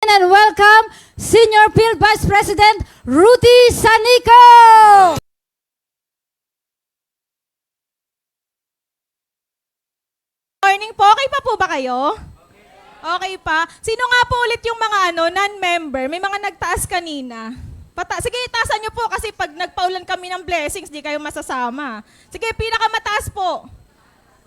And welcome Senior Field Vice President Rudy Sanico. Morning po. Okay pa po ba kayo? Okay pa. Sino nga po ulit yung mga non-member? May mga nagtaas kanina. Sige, itaasan nyo po kasi pag nagpaulan kami ng blessings, di kayo masasama. Sige, pinakamataas po.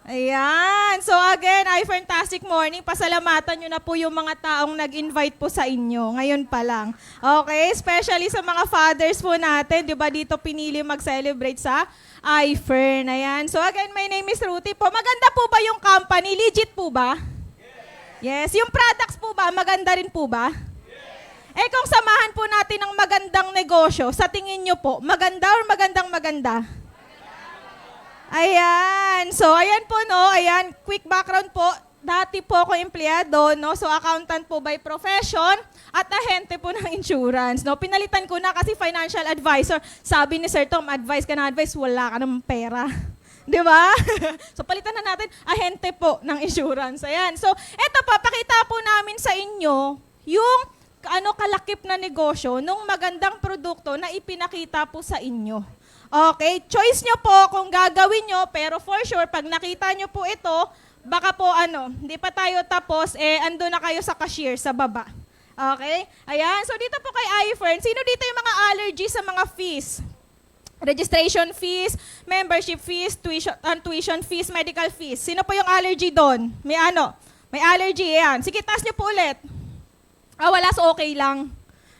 Ayan. So again, fantastic morning. Pasalamatan nyo na po yung mga taong nag-invite po sa inyo. Ngayon pa lang. Okay? Especially sa mga fathers po natin. Di ba dito pinili mag-celebrate sa iFern. Ayan. So again, my name is Ruthie po. Maganda po ba yung company? Legit po ba? Yes. Yung products po ba? Maganda rin po ba? Eh kung samahan po natin ng magandang negosyo, sa tingin nyo po, maganda or magandang maganda? Ayan. So, ayan po, no? Ayan, quick background po. Dati po ako empleyado, no? So, accountant po by profession at ahente po ng insurance, no? Pinalitan ko na kasi financial advisor. Sabi ni Sir Tom, advice ka na advice, wala ka namang pera. Di ba? So, palitan na natin, ahente po ng insurance. Ayan. So, eto pa, pakita po namin sa inyo yung kalakip na negosyo nung magandang produkto na ipinakita po sa inyo. Okay, choice nyo po kung gagawin nyo, pero for sure, pag nakita nyo po ito, baka po hindi pa tayo tapos, ando na kayo sa cashier sa baba. Okay? Ayan, so dito po kay iFern, sino dito yung mga allergies sa mga fees? Registration fees, membership fees, tuition fees, medical fees. Sino po yung allergy doon? May allergy, yan. Sige, taas nyo po ulit. Wala, so okay lang.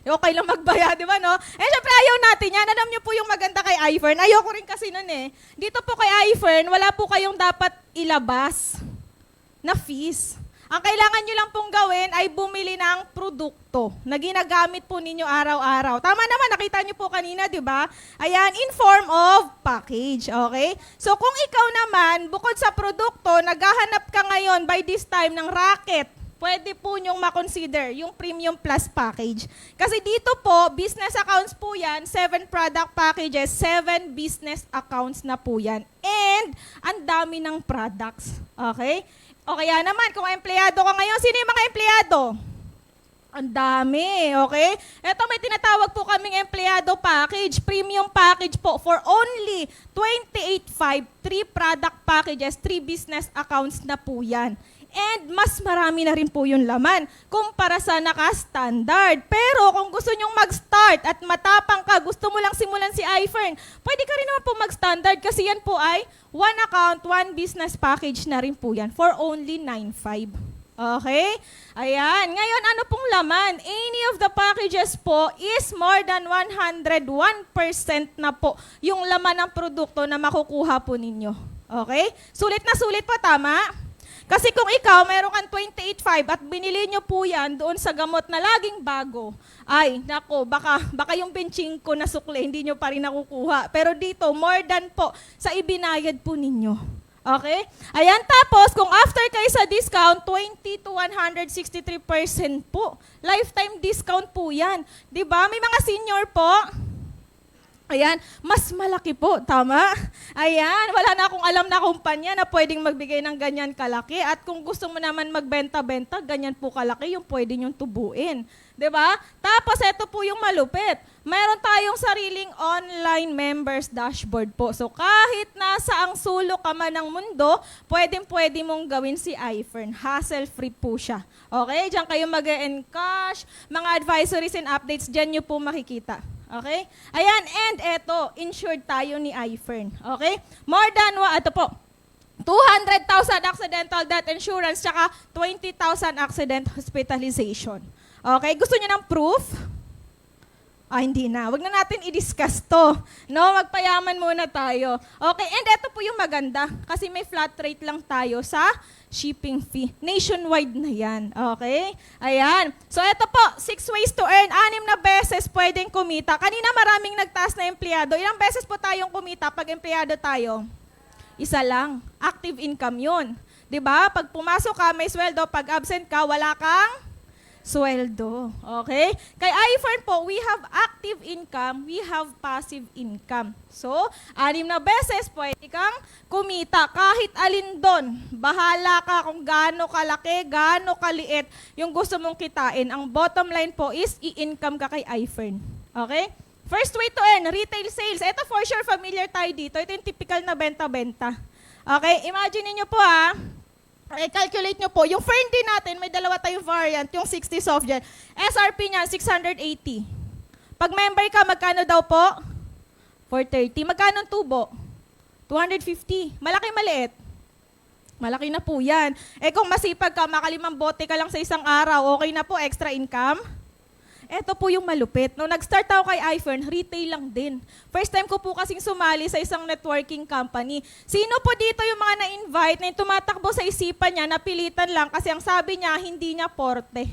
Okay lang magbayad, di ba, no? Syempre, ayaw natin yan. Alam niyo po yung maganda kay iFern. Ayoko rin kasi nun eh. Dito po kay iFern, wala po kayong dapat ilabas na fees. Ang kailangan nyo lang pong gawin ay bumili ng produkto na ginagamit po ninyo araw-araw. Tama naman, nakita nyo po kanina, di ba? Ayan, in form of package, okay? So, kung ikaw naman, bukod sa produkto, naghahanap ka ngayon by this time ng racket, pwede po nyong makonsider yung Premium Plus package. Kasi dito po, business accounts po yan, 7 product packages, 7 business accounts na po yan. And, ang dami ng products. Okay? O kaya naman, kung empleyado ka ngayon, sino yung mga empleyado? Ang dami, okay? Ito may tinatawag po kaming empleyado package, premium package po for only 28.5, 3 product packages, 3 business accounts na po yan. And mas marami na rin po yung laman kumpara sa naka-standard. Pero kung gusto nyong mag-start at matapang ka, gusto mo lang simulan si iFern, pwede ka rin naman po mag-standard kasi yan po ay 1 account, 1 business package na rin po yan for only 9.5. Okay? Ayan. Ngayon, ano pong laman? Any of the packages po is more than 101% na po yung laman ng produkto na makukuha po ninyo. Okay? Sulit na sulit po, tama? Kasi kung ikaw, meron kang 28.5 at binili nyo po yan doon sa gamot na laging bago, ay, nako, baka yung benching ko na sukle, hindi nyo pa rin nakukuha. Pero dito, more than po sa ibinayad po ninyo. Okay? Ayan, tapos, kung after kayo sa discount, 20 to 163% po. Lifetime discount po yan. Diba? May mga senior po. Ayan, mas malaki po, tama? Ayan, wala na akong alam na kumpanya na pwedeng magbigay ng ganyan kalaki. At kung gusto mo naman magbenta-benta, ganyan po kalaki yung pwede nyong tubuin. 'Di ba? Tapos, ito po yung malupit. Mayroon tayong sariling online members dashboard po. So, kahit nasa ang sulok ka man ng mundo, pwede mong gawin si iFern. Hassle-free po siya. Okay? Diyan kayo mag-e-encash, mga advisories and updates, diyan nyo po makikita. Okay? Ayan, and eto, insured tayo ni iFern. Okay? More than, ito po, 200,000 accidental death insurance, tsaka 20,000 accident hospitalization. Okay? Gusto niyo ng proof? Hindi na. Wag na natin i-discuss to. No, magpayaman muna tayo. Okay, and ito po yung maganda. Kasi may flat rate lang tayo sa shipping fee. Nationwide na yan. Okay? Ayan. So, ito po, 6 ways to earn. 6 na beses pwedeng kumita. Kanina maraming nagtaas na empleyado. Ilang beses po tayong kumita pag empleyado tayo? Isa lang. Active income yun. 'Di ba? Pag pumasok ka, may sweldo. Pag absent ka, wala kang sweldo. Okay? Kay iFern po, we have active income, we have passive income. So, 6 na beses pwede kang kumita kahit alin doon. Bahala ka kung gaano kalaki, gaano kaliit yung gusto mong kitain. Ang bottom line po is i-income ka kay iFern. Okay? First way to earn, retail sales. Ito for sure familiar tayo dito. Ito yung typical na benta-benta. Okay? Imagine niyo po calculate nyo po, yung Fern din natin, may dalawa tayong variant, yung 60 soft gel. SRP niya, 680. Pag member ka, magkano daw po? 430. Magkano ang tubo? 250. Malaki, maliit? Malaki na po yan. Kung masipag ka, makalimang bote ka lang sa isang araw, okay na po, extra income? Ito po yung malupit. Nung nag-start ako kay iFern, retail lang din. First time ko po kasing sumali sa isang networking company. Sino po dito yung mga na-invite na yung tumatakbo sa isipan niya, napilitan lang kasi ang sabi niya, hindi niya porte.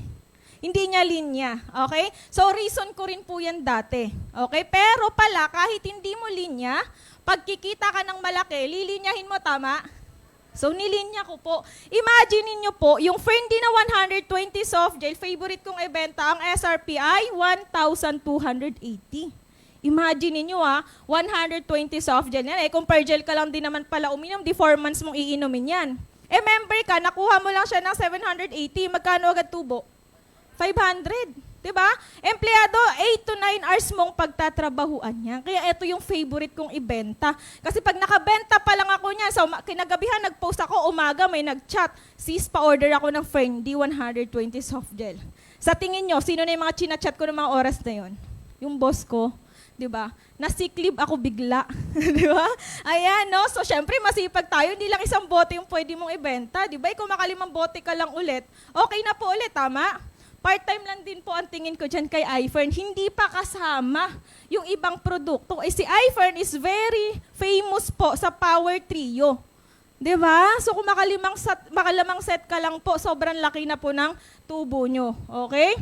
Hindi niya linya. Okay? So, reason ko rin po yan dati. Okay? Pero pala, kahit hindi mo linya, pagkikita ka ng malaki, lilinyahin mo, tama? So, nilinya ko po. Imagine niyo po, yung Fendi na 120 soft gel, favorite kong ibenta, ang SRP ay 1,280. Imagine niyo 120 soft gel yan. Kung per gel ka lang din naman pala uminom, di 4 months mong iinumin yan. Member ka, nakuha mo lang siya ng 780. Magkano agad tubo? 500. Diba? Empleyado, 8 to 9 hours mong pagtatrabahuan yan. Kaya ito yung favorite kong ibenta. Kasi pag nakabenta pa lang ako niyan, so kinagabihan nag-post ako, umaga may nag-chat, sis, pa-order ako ng Fendi 120 soft gel. Sa tingin nyo, sino na yung mga chinachat ko ng mga oras na yon? Yung boss ko, di ba? Na-sick leave ako bigla. Di ba? Ayan, no? So, syempre, masipag tayo. Hindi lang isang bote yung pwede mong ibenta. Di ba? Kung makalimang bote ka lang ulit, okay na po ulit, tama? Part-time lang din po ang tingin ko dyan kay iFern. Hindi pa kasama yung ibang produkto. Si iFern is very famous po sa Power Trio. Diba? So kung makalamang set ka lang po, sobrang laki na po ng tubo nyo. Okay?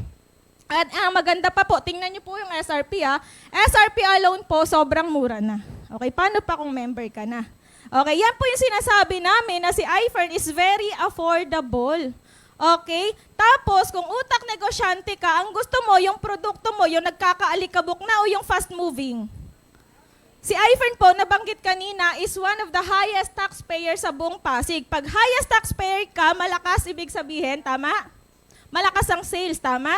At ang maganda pa po, tingnan nyo po yung SRP SRP alone po, sobrang mura na. Okay? Paano pa kung member ka na? Okay? Yan po yung sinasabi namin na si iFern is very affordable. Okay? Tapos, kung utak negosyante ka, ang gusto mo, yung produkto mo, yung nagkakaalikabok na o yung fast-moving. Si iFern po, nabanggit kanina, is one of the highest taxpayer sa buong Pasig. Pag highest taxpayer ka, malakas ibig sabihin, tama? Malakas ang sales, tama?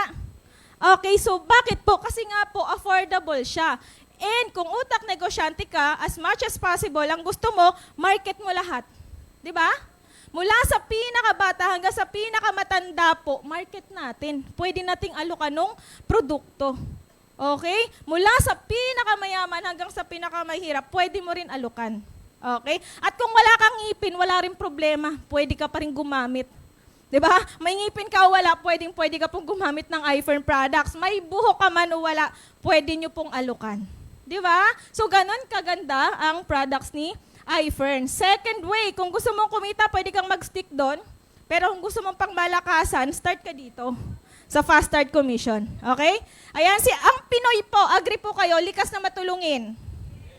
Okay, so bakit po? Kasi nga po, affordable siya. And kung utak negosyante ka, as much as possible, ang gusto mo, market mo lahat. Diba? Mula sa pinakabata hanggang sa pinakamatanda po, market natin. Pwede nating alukan ng produkto. Okay? Mula sa pinakamayaman hanggang sa pinakamahirap, pwede mo rin alukan. Okay? At kung wala kang ngipin, wala rin problema. Pwede ka pa rin gumamit. Diba? May ngipin ka o wala, pwede ka pong gumamit ng iFern products. May buhok ka man o wala, pwede nyo pong alukan. Diba? So, ganun kaganda ang products ni iFern. Second way, kung gusto mong kumita, pwede kang mag-stick doon. Pero kung gusto mong pangmalakasan, start ka dito sa Fast Start Commission. Okay? Ayan, ang Pinoy po, agree po kayo, likas na matulungin.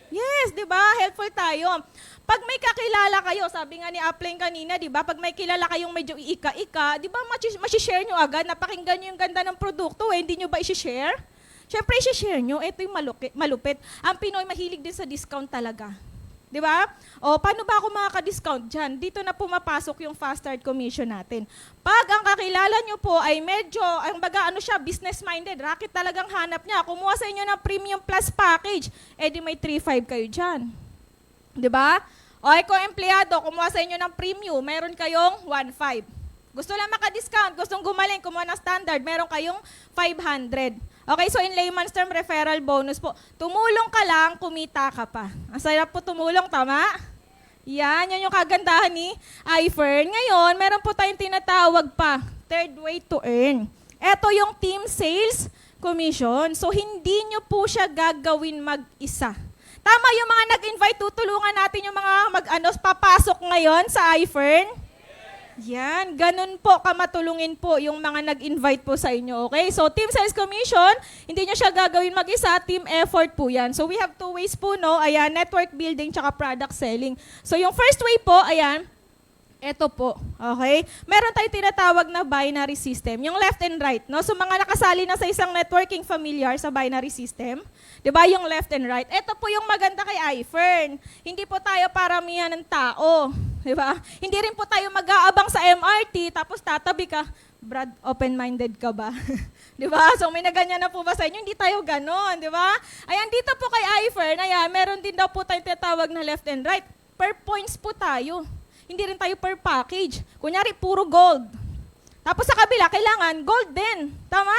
Yes, di ba? Helpful tayo. Pag may kakilala kayo, sabi nga ni Upline kanina, di ba? Pag may kilala kayong medyo iika-ika, di ba, masishare nyo agad, napakinggan nyo yung ganda ng produkto, hindi nyo ba isi-share? Siyempre, isi-share nyo. Ito yung malupit. Ang Pinoy mahilig din sa discount talaga. Di ba? O, paano ba ako makaka-discount dyan? Dito na pumapasok yung Fast Start Commission natin. Pag ang kakilala nyo po ay medyo, ang baga, business-minded, racket talagang hanap niya, kumuha sa inyo ng Premium Plus Package, di may 3.5 kayo dyan. Di ba? O, kung empleyado, kumuha sa inyo ng Premium, meron kayong 1.5. Gusto lang maka-discount, gustong gumaling, kumuha ng standard, meron kayong 500. Okay, so in layman's term, referral bonus po. Tumulong ka lang, kumita ka pa. Ang sarap po tumulong, tama? Yan yung kagandahan ni iFern. Ngayon, meron po tayong tinatawag pa, third way to earn. Ito yung team sales commission. So, hindi nyo po siya gagawin mag-isa. Tama yung mga nag-invite, tutulungan natin yung mga papasok ngayon sa iFern. Yan, ganun po, kamatulungin po yung mga nag-invite po sa inyo, okay? So, Team Sales Commission, hindi nyo siya gagawin mag-isa, team effort po yan. So, we have 2 ways po, no? Ayan, network building tsaka product selling. So, yung first way po, ayan, Ito po, okay? Meron tayong tinatawag na binary system, yung left and right, no? So mga nakasali na sa isang networking familiar sa binary system, 'di ba? Yung left and right. Ito po yung maganda kay iFern. Hindi po tayo paramihan ng tao, 'di ba? Hindi rin po tayo mag-aabang sa MRT tapos tatabi ka, Brad, open-minded ka ba? 'Di ba? So may naganyan na po ba sa inyo? Hindi tayo ganon, 'di ba? Ayan, dito po kay iFern, ayan, meron din daw po tayong tinatawag na left and right. Per points po tayo. Hindi rin tayo per package. Kunyari, puro gold. Tapos sa kabila, kailangan gold din. Tama?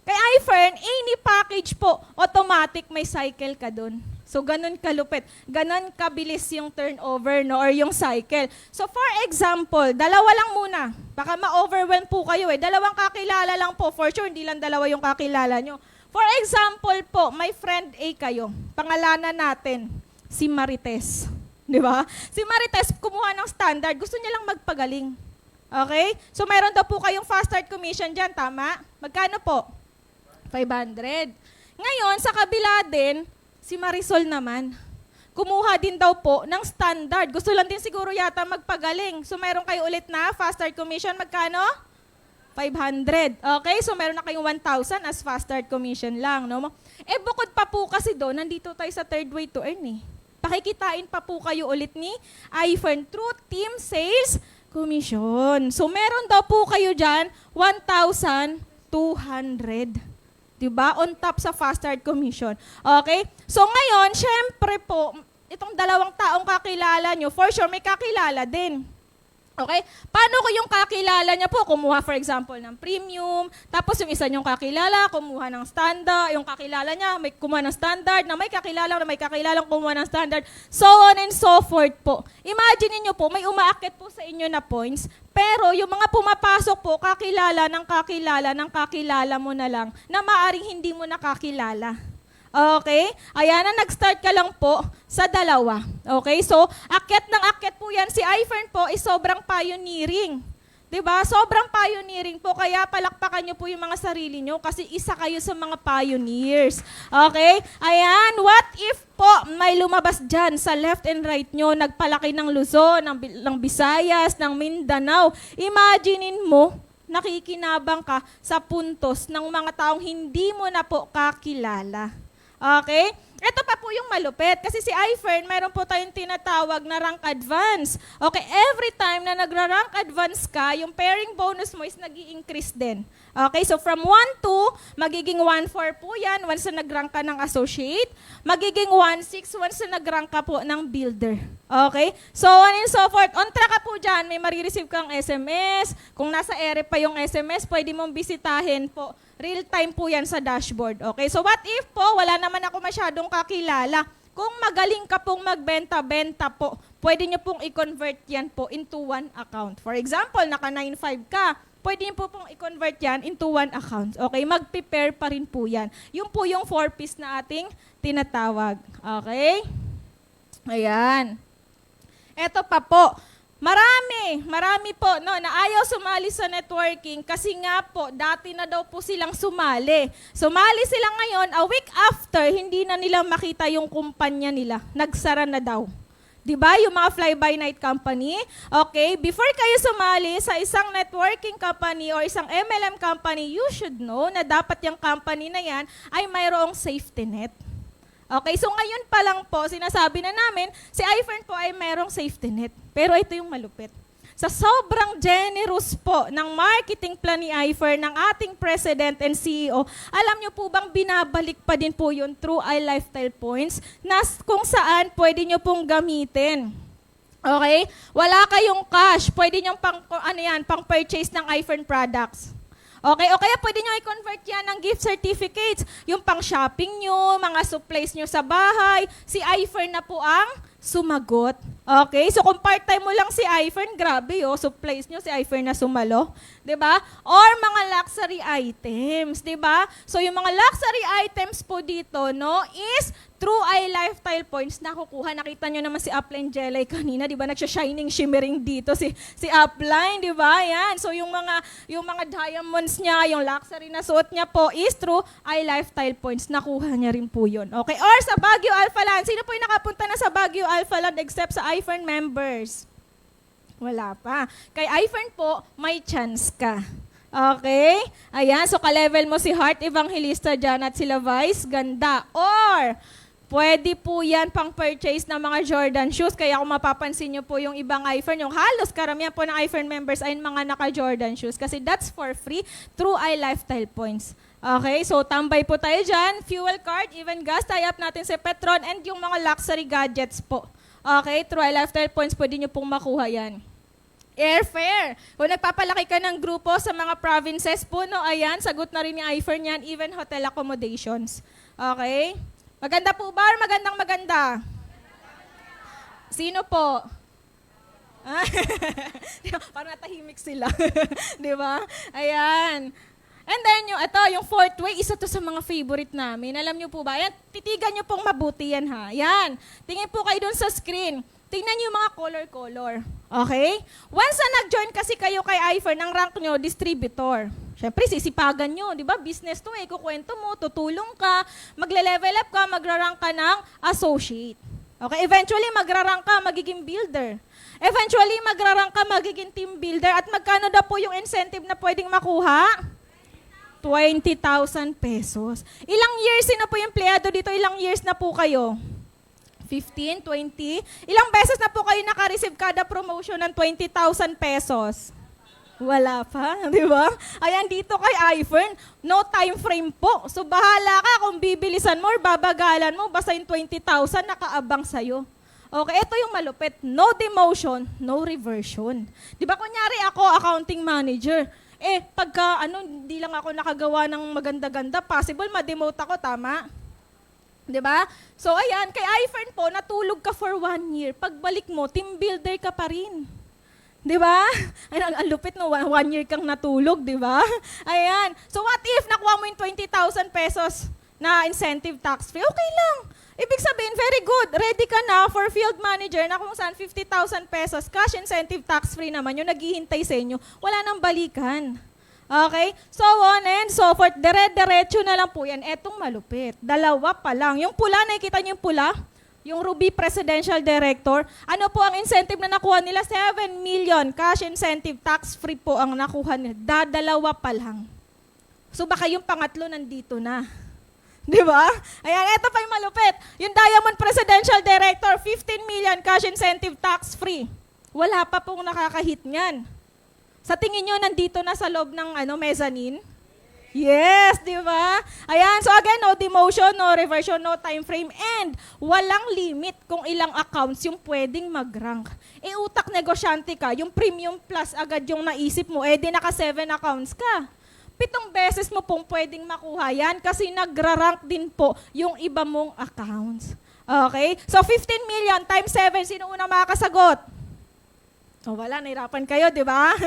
Kay iFern, any package po, automatic may cycle ka dun. So, ganun kalupit. Ganun kabilis yung turnover, no, or yung cycle. So, for example, dalawa lang muna. Baka ma-overwhelm po kayo eh. Dalawang kakilala lang po. For sure, hindi lang dalawa yung kakilala nyo. For example po, may friend A kayo. Pangalanan natin, si Marites. Di ba? Si Marites, kumuha ng standard. Gusto niya lang magpagaling. Okay? So, meron daw po kayong fast start commission dyan. Tama? Magkano po? 500. Ngayon, sa kabila din, si Marisol naman. Kumuha din daw po ng standard. Gusto lang din siguro yata magpagaling. So, meron kayo ulit na fast start commission. Magkano? 500. Okay? So, meron na kayong 1,000 as fast start commission lang. No? Eh, bukod pa po kasi doon, nandito tayo sa third way to earn eh. Pakikitain pa po kayo ulit ni iFern through team sales commission. So, meron daw po kayo dyan 1,200. Diba? On top sa fast start commission. Okay? So, ngayon, syempre po, itong dalawang taong kakilala nyo, for sure, may kakilala din. Okay? Paano ko yung kakilala niya po? Kumuha, for example, ng premium. Tapos yung isa niyong kakilala, kumuha ng standard. Yung kakilala niya, may kumuha ng standard. Na may kakilala kumuha ng standard. So on and so forth po. Imagine niyo po, may umaakit po sa inyo na points. Pero yung mga pumapasok po, kakilala ng kakilala mo na lang na maaring hindi mo nakakilala. Okay? Ayan na, nag-start ka lang po sa dalawa. Okay? So, akyat ng akyat po yan. Si iFern po is sobrang pioneering. Diba? Sobrang pioneering po. Kaya palakpakan nyo po yung mga sarili nyo kasi isa kayo sa mga pioneers. Okay? Ayan, what if po may lumabas dyan sa left and right nyo, nagpalaki ng Luzon, ng Visayas, ng Mindanao. Imaginein mo, nakikinabang ka sa puntos ng mga taong hindi mo na po kakilala. Okay? Ito pa po yung malupit. Kasi si iFern, mayroon po tayong tinatawag na rank advance. Okay, every time na nagra-rank advance ka, yung pairing bonus mo is nag-i-increase din. Okay, so from 1-2, magiging 1-4 po yan once na nag-rank ka ng associate. Magiging 1-6 once na nag-rank ka po ng builder. Okay? So on and so forth. On track ka po dyan, may marireceive kang SMS. Kung nasa ere pa yung SMS, pwede mong bisitahin po. Real time po yan sa dashboard. Okay? So what if po, wala naman ako masyadong kakilala. Kung magaling ka pong magbenta-benta po, pwede nyo pong i-convert yan po into one account. For example, naka 9.5 ka, pwede nyo po pong i-convert yan into one account. Okay? Mag-prepare pa rin po yan. Yung po yung 4Ps na ating tinatawag. Okay? Ayan. Eto pa po. Marami po no, na ayaw sumali sa networking kasi nga po, dati na daw po silang sumali. Sumali sila ngayon, a week after, hindi na nila makita yung kumpanya nila. Nagsara na daw. Diba? Yung mga fly-by-night company. Okay, before kayo sumali sa isang networking company or isang MLM company, you should know na dapat yung company na yan ay mayroong safety net. Okay, so ngayon pa lang po, sinasabi na namin, si iFern po ay mayroong safety net. Pero ito yung malupit. Sa sobrang generous po ng marketing plan ni iFern, ng ating President and CEO, alam nyo po bang binabalik pa din po yun through iLifestyle Points na kung saan pwede nyo pong gamitin. Okay? Wala kayong cash, pwede nyo pang purchase ng iFern products. Okay, o kaya pwede nyo i-convert yan ng gift certificates. Yung pang shopping nyo, mga supplies nyo sa bahay, si iFern na po ang sumagot. Okay, so kung part-time mo lang si iFern, grabe supplies nyo, si iFern na sumalo. 'Di ba? Or mga luxury items, 'di ba? So yung mga luxury items po dito, no, is through iLifestyle Points na kukuha. Nakita nyo naman si Upline Jelly kanina, 'di ba? Nagsha-shining shimmering dito si Upline, 'di ba? Yan. So yung mga diamonds niya, yung luxury na suot niya po is through iLifestyle Points. Nakuha niya rin po 'yon. Okay? Or sa Baguio Alpha Land. Sino po yung nakapunta na sa Baguio Alpha Land except sa iFern members? Wala pa. Kay iFern po, may chance ka. Okay? Ayan, so ka-level mo si Heart Evangelista dyan at sila Vice, ganda. Or, pwede po yan pang purchase ng mga Jordan shoes. Kaya kung mapapansin nyo po yung ibang iFern, yung halos karamihan po ng iFern members ay mga naka-Jordan shoes. Kasi that's for free through iLifestyle Points. Okay, so tambay po tayo dyan. Fuel card, even gas, tie-up natin sa Petron, and yung mga luxury gadgets po. Okay, through iLifestyle Points, pwede nyo pong makuha yan. Airfare. Kung nagpapalaki ka ng grupo sa mga provinces po, no, ayan, sagot na rin ni iFern yan, even hotel accommodations. Okay? Maganda po ba or maganda? Sino po? Ah, parang natahimik sila. Di ba? Ayan. And then, yung fourth way, isa to sa mga favorite namin. Alam nyo po ba? Ayan, titigan nyo pong mabuti yan, ha? Yan. Tingin po kayo dun sa screen. Tingnan nyo yung mga color-color. Okay? Once na nag-join kasi kayo kay iFern, ang rank nyo, distributor. Siyempre, sisipagan nyo, di ba? Business to eh. Kukwento mo, tutulong ka, magle-level up ka, magra-rank ka ng associate. Okay? Eventually, magra-rank ka, magiging builder. Eventually, magra-rank ka, magiging team builder. At magkano daw po yung incentive na pwedeng makuha? 20,000 pesos. Ilang years na po yung empleyado dito? Ilang years na po kayo? 15, 20? Ilang beses na po kayo naka-receive kada promotion ng 20,000 pesos? Wala pa, di ba? Ayan, dito kay iFern, no time frame po. So, bahala ka kung bibilisan mo or babagalan mo, basta yung 20,000 nakaabang sa'yo. Okay, ito yung malupit. No demotion, no reversion. Di ba, kunyari ako, accounting manager. Pagka, hindi lang ako nakagawa ng maganda-ganda, possible ma-demote ako, tama? Di ba? So, ayan, kay iFern po, natulog ka for 1 year. Pagbalik mo, team builder ka pa rin. Di ba? Ay, ang lupit no, 1 year kang natulog, di ba? Ayan. So, what if nakuha mo yung 20,000 pesos na incentive tax-free? Okay lang. Ibig sabihin, very good. Ready ka na for field manager na kung saan 50,000 pesos, cash incentive tax-free naman, yung naghihintay sa inyo, wala nang balikan. Okay? So on and so forth. Dire-diretso na lang po yan. Etong malupit. Dalawa pa lang. Yung pula, nakikita niyo yung pula? Yung Ruby Presidential Director. Ano po ang incentive na nakuha nila? 7 million cash incentive tax-free po ang nakuha nila. Dalawa pa lang. So baka yung pangatlo nandito na. Di ba? Ayan, eto pa yung malupit. Yung Diamond Presidential Director, 15 million cash incentive tax-free. Wala pa pong nakakahit niyan. Sa tingin nyo, nandito na sa loob ng mezzanine? Yes, di ba? Ayan, so again, no demotion, no reversion, no time frame, and walang limit kung ilang accounts yung pwedeng mag-rank. Utak negosyante ka, yung premium plus agad yung naisip mo, di naka 7 accounts ka. 7 beses mo pong pwedeng makuha yan kasi nagra-rank din po yung iba mong accounts. Okay? So 15 million times 7, sino unang makakasagot? So, wala, nahirapan kayo, di ba?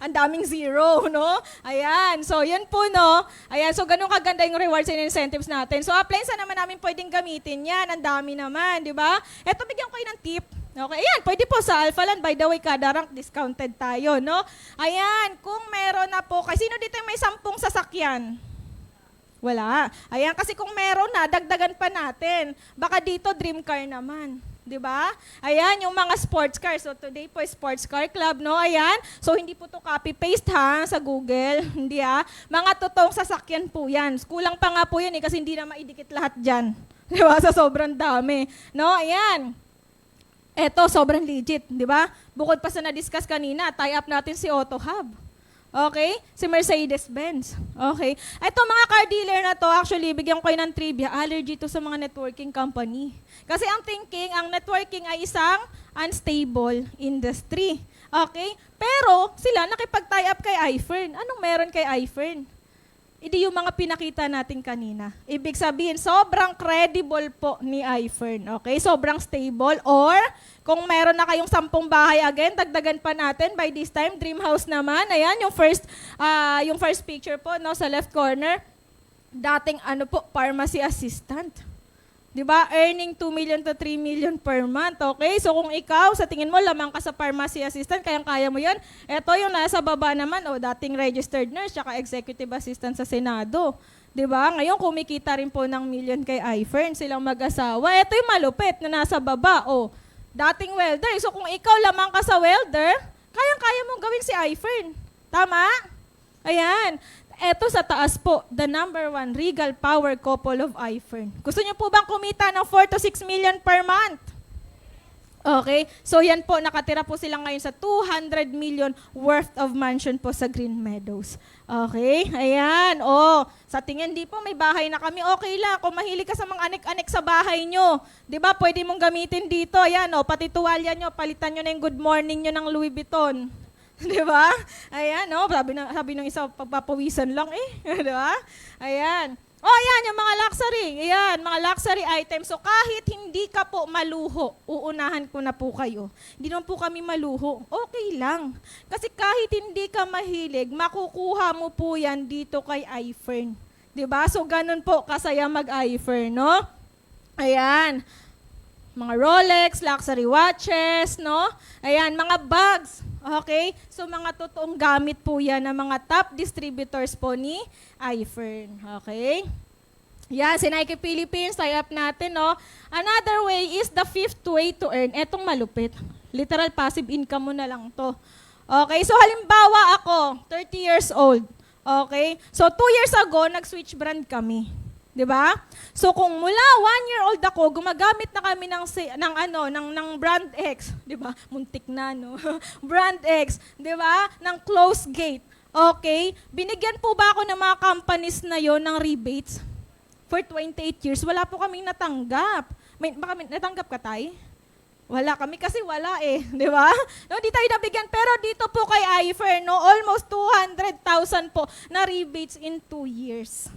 Ang daming zero, no? Ayan, so yun po, no? Ayan, so ganun kaganda yung rewards and incentives natin. So, appliance na naman namin pwedeng gamitin yan. Ang dami naman, di ba? Eto, bigyan ko kayo ng tip. Okay, ayan, pwede po sa Alphaland. By the way, kada rank discounted tayo, no? Ayan, kung meron na po, kasi sino dito yung may 10 sasakyan? Wala. Ayan, kasi kung meron na, dagdagan pa natin. Baka dito, dream car naman. Di ba? Ayan, yung mga sports car. So, today po, sports car club, no? Ayan. So, hindi po to copy-paste, ha, sa Google. Hindi, ha? Mga totoong sasakyan po yan. Kulang pa nga po yan, kasi hindi na maidikit lahat dyan. Di ba? Sa sobrang dami. No? Ayan. Eto, sobrang legit. Di ba? Bukod pa sa na-discuss kanina, tie up natin si Auto Hub. Okay? Si Mercedes-Benz. Okay? Ito mga car dealer na to, actually, bigyan ko kayo ng trivia, allergy to sa mga networking company. Kasi ang thinking, ang networking ay isang unstable industry. Okay? Pero, sila nakipag-tie up kay iFern. Anong meron kay iFern? Hindi yung mga pinakita natin kanina. Ibig sabihin, sobrang credible po ni iFern. Okay? Sobrang stable. Or, kung meron na kayong 10 bahay again, dagdagan pa natin. By this time, dream house naman. Ayan, yung first picture po, no, sa left corner. Dating pharmacy assistant. Di ba? Earning 2 million to 3 million per month. Okay? So kung ikaw, sa tingin mo, lamang ka sa pharmacy assistant, kayang-kaya mo yan. Ito yung nasa baba naman, dating registered nurse, tsaka executive assistant sa Senado. Di ba? Ngayon, kumikita rin po ng million kay iFern, silang mag-asawa. Ito yung malupit na nasa baba. dating welder. So kung ikaw lamang ka sa welder, kayang-kaya mong gawin si iFern. Tama? Ayan. Eto sa taas po, the number 1 Regal Power Couple of iFern. Gusto niyo po bang kumita ng 4 to 6 million per month? Okay, so yan po, nakatira po sila ngayon sa 200 million worth of mansion po sa Green Meadows. Okay, ayan, sa tingin di po may bahay na kami, okay lang, kung mahilig ka sa mga anek-anek sa bahay nyo, di ba, pwede mong gamitin dito, ayan, pati tuwalya nyo, palitan nyo na yung good morning nyo ng Louis Vuitton. Di ba? Ayan, sabi ng isa, pagpapawisan lang Di ba? Ayan. Ayan, yung mga luxury. Ayan, mga luxury items. So, kahit hindi ka po maluho, uunahan ko na po kayo. Hindi naman po kami maluho. Okay lang. Kasi kahit hindi ka mahilig, makukuha mo po yan dito kay iFern. Diba? So, ganun po kasaya mag-iFern, no? Ayan. Mga Rolex, luxury watches, no? Ayan, mga bags. Okay? So, mga totoong gamit po yan ng mga top distributors po ni iFern. Okay? Yan, si Nike Philippines, tie-up natin, no? Another way is the 5th way to earn. Etong malupit. Literal passive income mo na lang to. Okay? So, halimbawa ako, 30 years old. Okay? So, 2 years ago, nag-switch brand kami. 'Di ba? So kung mula 1-year-old ako, gumagamit na kami ng brand X, 'di ba? Muntik na, no? Brand X, 'di ba? Ng close gate. Okay? Binigyan po ba ako ng mga companies na 'yon ng rebates? For 28 years, wala po kaming natanggap. Baka natanggap ka, Tay? Wala kami kasi wala 'di ba? No, di tayo nabigyan, pero dito po kay iFern, no, almost 200,000 po na rebates in 2 years.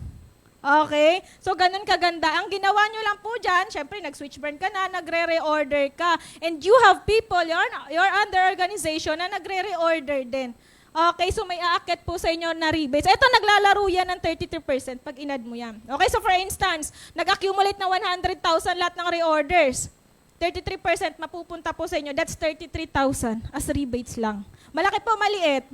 Okay? So, ganun kaganda. Ang ginawa nyo lang po dyan, syempre, nag-switch brand ka na, nagre-reorder ka. And you have people, you're under organization na nagre-reorder din. Okay, so may aakit po sa inyo na rebates. Ito, naglalaro yan ng 33% pag inad mo yan. Okay, so for instance, nag-accumulate na 100,000 lahat ng reorders. 33% mapupunta po sa inyo. That's 33,000 as rebates lang. Malaki po, maliit?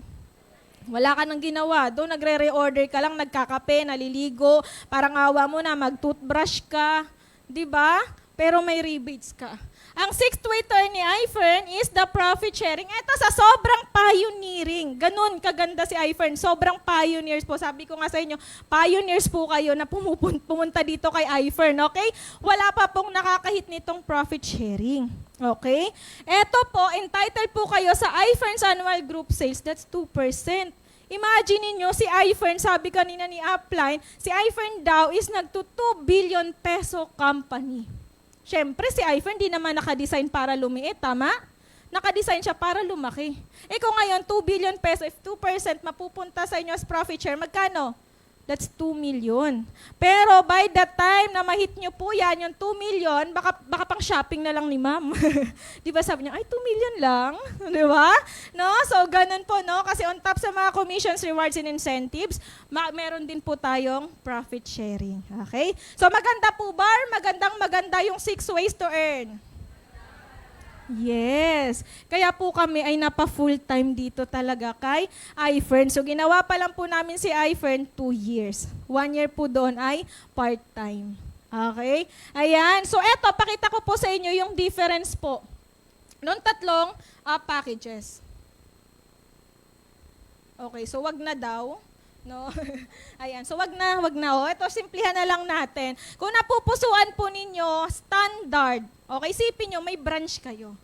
Wala ka nang ginawa. Doon nagre-reorder ka lang, nagkakape, naliligo, parang awa mo na, mag-toothbrush ka. 'Di ba? Pero may rebates ka. Ang 6th way to earn ni iFern is the profit sharing. Ito sa sobrang pioneering. Ganun kaganda si iFern. Sobrang pioneers po. Sabi ko nga sa inyo, pioneers po kayo na pumunta dito kay iFern. Okay? Wala pa pong nakakahit nitong profit sharing. Okay? Ito po, entitled po kayo sa iFern's annual group sales. That's 2%. Imagine niyo si iFern, sabi kanina ni Upline, si iFern daw is nagto-2 billion peso company. Siyempre, si iFern di naman nakadesign para lumiit, tama? Nakadesign siya para lumaki. Kung ngayon, 2 billion peso, if 2% mapupunta sa inyo as profit share, magkano? That's 2 million. Pero by the time na ma-hit nyo po yan, yung 2 million, baka pang shopping na lang ni ma'am. Di ba sabi niya, ay 2 million lang? Di ba? No? So, ganun po, no? Kasi on top sa mga commissions, rewards, and incentives, meron din po tayong profit sharing. Okay? So, maganda po, Bar? Maganda yung 6 ways to earn. Yes. Kaya po kami ay napa-full time dito talaga kay iFern. So ginawa pa lang po namin si iFern 2 years. 1 year po doon ay part-time. Okay? Ayan. So eto, pakita ko po sa inyo yung difference po noong tatlong packages. Okay, so wag na daw. No? Ayan, so wag na. Ito, simplihan na lang natin. Kung napupusuan po ninyo, standard. Okay, isipin nyo, may branch kayo.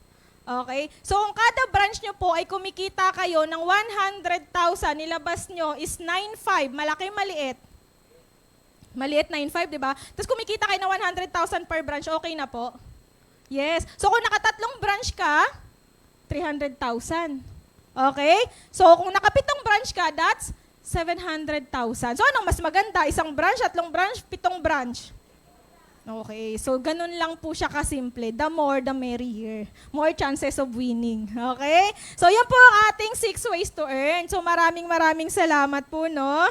Okay? So, kung kada branch nyo po ay kumikita kayo ng 100,000, nilabas nyo is 9.5. Malaki, maliit? Maliit, 9.5, di ba? Tapos kumikita kayo ng 100,000 per branch, okay na po? Yes. So, kung nakatatlong branch ka, 300,000. Okay? So, kung nakapitong branch ka, that's 700,000. So, anong mas maganda? Isang branch, 3 branch, 7 branch? Okay, so ganun lang po siya kasimple. The more, the merrier. More chances of winning. Okay? So, yan po ang ating 6 ways to earn. So, maraming salamat po, no?